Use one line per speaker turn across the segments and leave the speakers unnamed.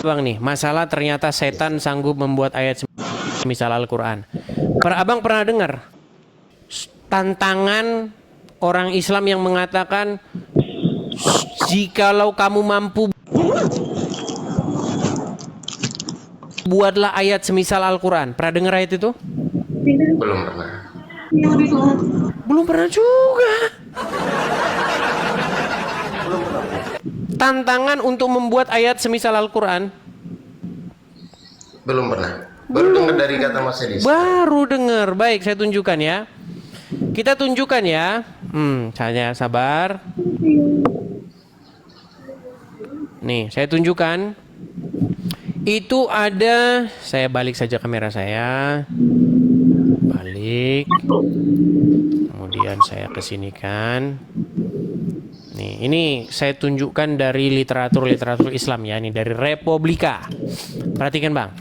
Bang nih, masalah ternyata setan sanggup membuat ayat semisal Al-Quran. Abang pernah dengar tantangan orang Islam yang mengatakan jikalau kamu mampu buatlah ayat semisal Al-Quran. Pernah dengar ayat itu?
Belum pernah.
Belum pernah juga. Tantangan untuk membuat ayat semisal Al-Quran.
Belum pernah. Baru dengar dari kata Mas Edis.
Baru dengar. Baik, saya tunjukkan ya. Kita tunjukkan ya. Saya sabar. Nih, saya tunjukkan. Itu ada, saya balik saja kamera saya. Balik. Kemudian saya kesinikan. Nih, ini saya tunjukkan dari literatur Islam ya, ini dari Republika. Perhatikan Bang.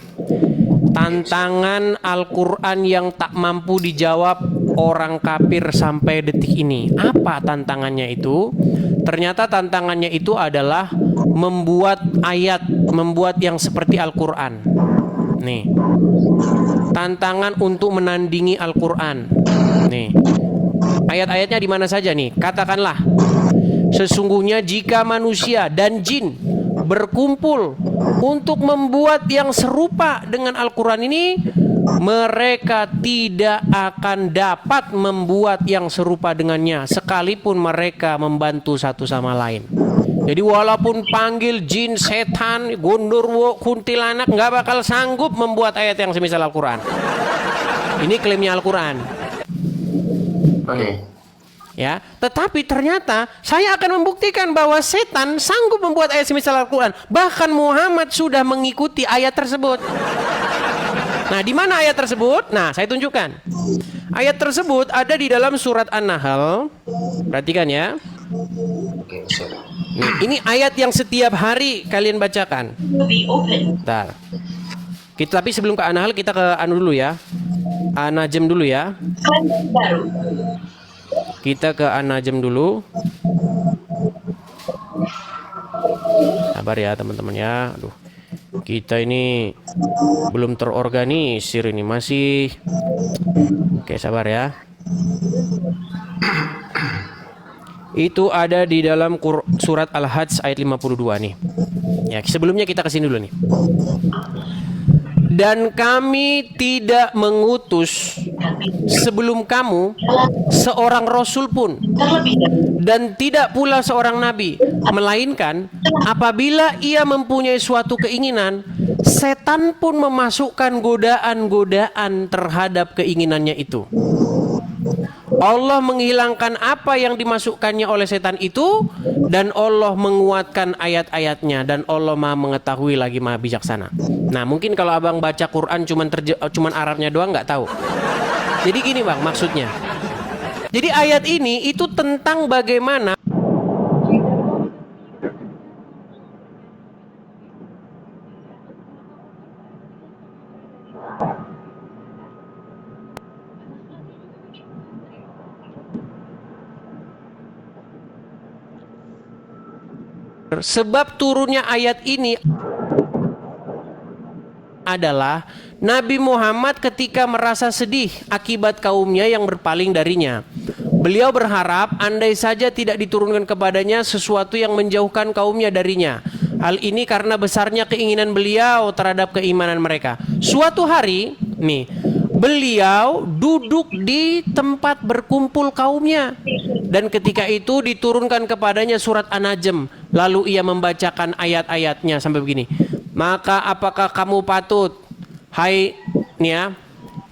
Tantangan Al-Quran yang tak mampu dijawab orang kafir sampai detik ini. Apa tantangannya itu? Ternyata tantangannya itu adalah membuat ayat, membuat yang seperti Al-Quran. Nih, tantangan untuk menandingi Al-Quran. Nih, ayat-ayatnya di mana saja nih? Katakanlah, sesungguhnya jika manusia dan jin berkumpul untuk membuat yang serupa dengan Al-Quran ini, mereka tidak akan dapat membuat yang serupa dengannya, sekalipun mereka membantu satu sama lain. Jadi walaupun panggil jin, setan, gondorwo, kuntilanak, nggak bakal sanggup membuat ayat yang semisal Al-Quran. Ini klaimnya Al-Quran.
Oke.
Ya, tetapi ternyata saya akan membuktikan bahwa setan sanggup membuat ayat semisal Al-Quran. Bahkan Muhammad sudah mengikuti ayat tersebut. Nah, di mana ayat tersebut? Nah, saya tunjukkan. Ayat tersebut ada di dalam surat An-Nahl. Perhatikan ya.
Oke, siap.
Nih, ini ayat yang setiap hari kalian bacakan. Bentar. Tapi sebelum ke An-Nahl kita ke anu dulu ya. An-Najm dulu ya. Kita ke An-Najm dulu. Sabar ya teman-teman ya. Aduh, kita ini belum terorganisir ini, masih. Oke, sabar ya. Itu ada di dalam surat Al-Hajj ayat 52 nih. Ya, sebelumnya kita kesini dulu nih. Dan kami tidak mengutus sebelum kamu seorang rasul pun, dan tidak pula seorang nabi, melainkan apabila ia mempunyai suatu keinginan, setan pun memasukkan godaan-godaan terhadap keinginannya itu. Allah menghilangkan apa yang dimasukkannya oleh setan itu, dan Allah menguatkan ayat-ayatnya, dan Allah Maha mengetahui lagi Maha bijaksana. Nah, mungkin kalau abang baca Quran cuman Arabnya doang nggak tahu. Jadi gini bang, maksudnya. Jadi ayat ini itu tentang bagaimana sebab turunnya ayat ini adalah Nabi Muhammad ketika merasa sedih akibat kaumnya yang berpaling darinya. Beliau berharap andai saja tidak diturunkan kepadanya sesuatu yang menjauhkan kaumnya darinya. Hal ini karena besarnya keinginan beliau terhadap keimanan mereka. Suatu hari, nih, beliau duduk di tempat berkumpul kaumnya. Dan ketika itu diturunkan kepadanya surat An-Najm. Lalu ia membacakan ayat-ayatnya sampai begini. Maka apakah kamu patut, hai, nih ya,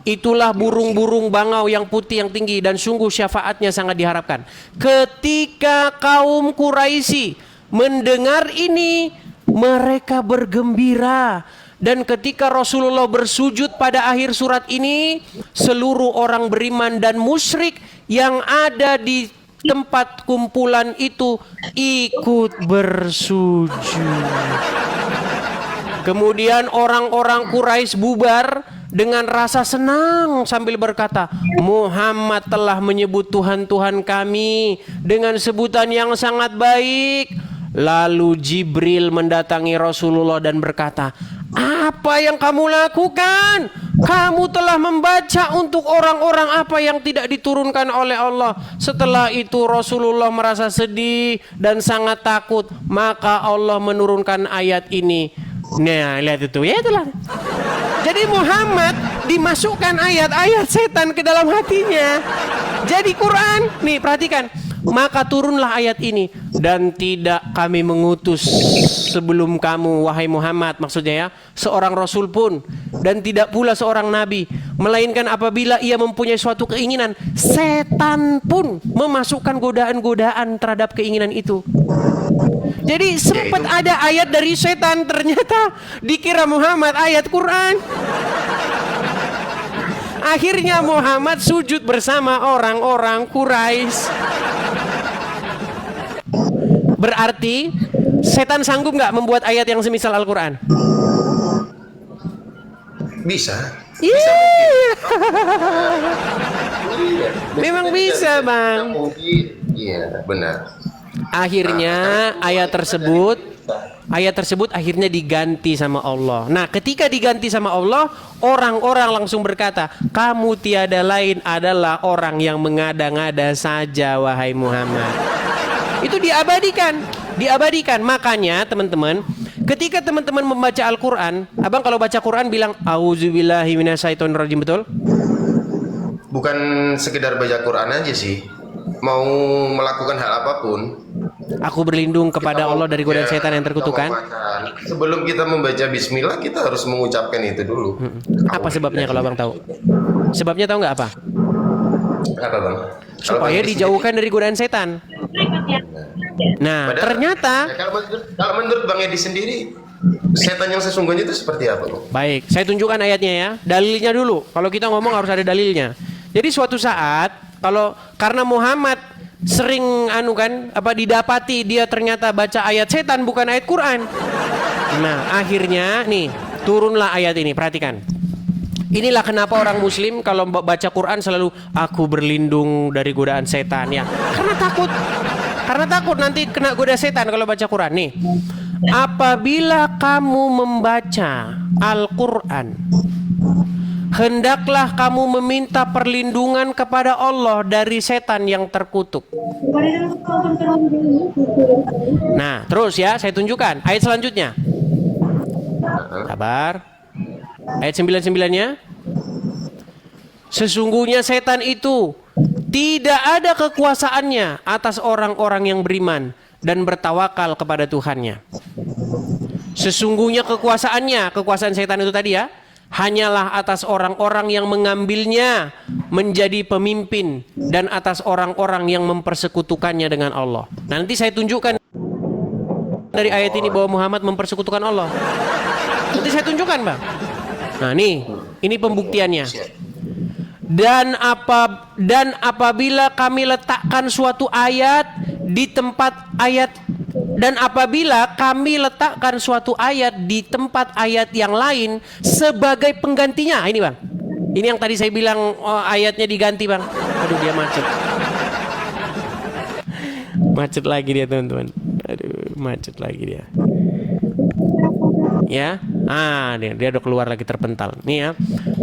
itulah burung-burung bangau yang putih yang tinggi, dan sungguh syafaatnya sangat diharapkan. Ketika kaum Quraisy mendengar ini, mereka bergembira. Dan ketika Rasulullah bersujud pada akhir surat ini, seluruh orang beriman dan musyrik yang ada di tempat kumpulan itu ikut bersujud. Kemudian orang-orang Quraisy bubar dengan rasa senang sambil berkata, Muhammad telah menyebut Tuhan-Tuhan kami dengan sebutan yang sangat baik. Lalu Jibril mendatangi Rasulullah dan berkata, apa yang kamu lakukan? Kamu telah membaca untuk orang-orang apa yang tidak diturunkan oleh Allah. Setelah itu Rasulullah merasa sedih dan sangat takut. Maka Allah menurunkan ayat ini. Nah, lihat itu. Ya itulah. Jadi Muhammad dimasukkan ayat-ayat setan ke dalam hatinya. Jadi Quran, nih perhatikan. Maka turunlah ayat ini, dan tidak kami mengutus sebelum kamu wahai Muhammad, maksudnya ya, seorang rasul pun, dan tidak pula seorang nabi, melainkan apabila ia mempunyai suatu keinginan, setan pun memasukkan godaan-godaan terhadap keinginan itu. Jadi sempat ada ayat dari setan, ternyata dikira Muhammad ayat Quran. Akhirnya Muhammad sujud bersama orang-orang Quraisy. Berarti setan sanggup nggak membuat ayat yang semisal Al-Quran?
Bisa.
Iya. Memang bisa, Bang.
Iya, benar.
Akhirnya ayat tersebut akhirnya diganti sama Allah. Nah, ketika diganti sama Allah, orang-orang langsung berkata, kamu tiada lain adalah orang yang mengada-ngada saja, wahai Muhammad. Itu diabadikan. Makanya teman-teman, ketika teman-teman membaca Al-Quran, abang kalau baca Quran bilang auzubillahi minasyaitonirrajim, betul?
Bukan sekedar baca Quran aja sih. Mau melakukan hal apapun,
aku berlindung kepada Allah dari godaan setan yang terkutukan.
Sebelum kita membaca bismillah, kita harus mengucapkan itu dulu.
Apa sebabnya kalau abang tahu? Sebabnya tahu nggak apa?
Apa, Bang?
Supaya dijauhkan dari godaan setan. Nah,
Padahal,
ternyata
ya, kalau menurut Bang Edi sendiri, setan yang sesungguhnya itu seperti apa, Bang?
baik, saya tunjukkan ayatnya ya. Dalilnya dulu. Kalau kita ngomong harus ada dalilnya. Jadi suatu saat karena Muhammad sering didapati dia ternyata baca ayat setan bukan ayat Quran. Nah, akhirnya nih turunlah ayat ini. Perhatikan. Inilah kenapa orang muslim kalau baca Quran selalu aku berlindung dari godaan setan ya. Karena takut nanti kena goda setan kalau baca Quran nih. Apabila kamu membaca Al-Quran, hendaklah kamu meminta perlindungan kepada Allah dari setan yang terkutuk. Nah, terus ya, saya tunjukkan ayat selanjutnya. Sabar. Ayat 99-nya. Sesungguhnya setan itu tidak ada kekuasaannya atas orang-orang yang beriman dan bertawakal kepada Tuhannya. Sesungguhnya kekuasaan setan itu tadi ya, hanyalah atas orang-orang yang mengambilnya menjadi pemimpin dan atas orang-orang yang mempersekutukannya dengan Allah. Nanti saya tunjukkan dari ayat ini bahwa Muhammad mempersekutukan Allah. Nanti saya tunjukkan, Bang. Nah, ini pembuktiannya. Dan apabila kami letakkan suatu ayat di tempat ayat yang lain sebagai penggantinya. Ini, Bang. Ini yang tadi saya bilang ayatnya diganti, Bang. Aduh, dia macet. Macet lagi dia, teman-teman. Aduh, macet lagi dia. Ya, dia udah keluar lagi terpental. Nih ya.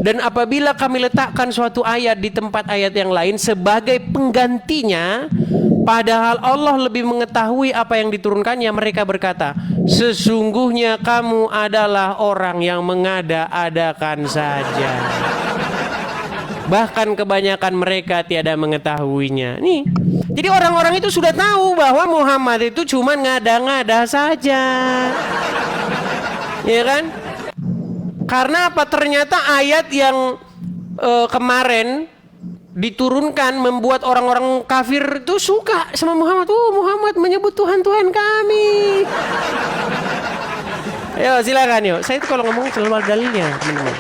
Dan apabila kami letakkan suatu ayat di tempat ayat yang lain sebagai penggantinya, padahal Allah lebih mengetahui apa yang diturunkannya, mereka berkata, sesungguhnya kamu adalah orang yang mengada-adakan saja. Bahkan kebanyakan mereka tiada mengetahuinya. Nih, jadi orang-orang itu sudah tahu bahwa Muhammad itu cuma ngada-ngada saja. Ya kan? Karena apa? Ternyata ayat yang kemarin diturunkan membuat orang-orang kafir itu suka sama Muhammad. Muhammad menyebut Tuhan kami. Yo, silakan yuk. Saya itu kalau ngomong selalu ada dalilnya, teman-teman.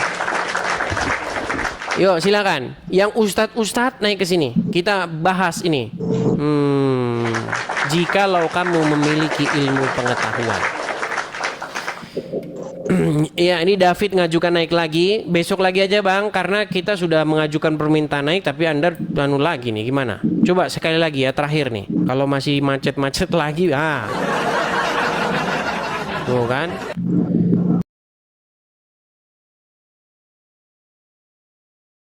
Yuk, silakan. Yang ustadz naik ke sini. Kita bahas ini. Jikalau kamu memiliki ilmu pengetahuan. Ya, ini David ngajukan naik lagi. Besok lagi aja, Bang, karena kita sudah mengajukan permintaan naik, tapi Anda lagi nih, gimana? Coba sekali lagi ya, terakhir nih. Kalau masih macet-macet lagi, Tuh kan.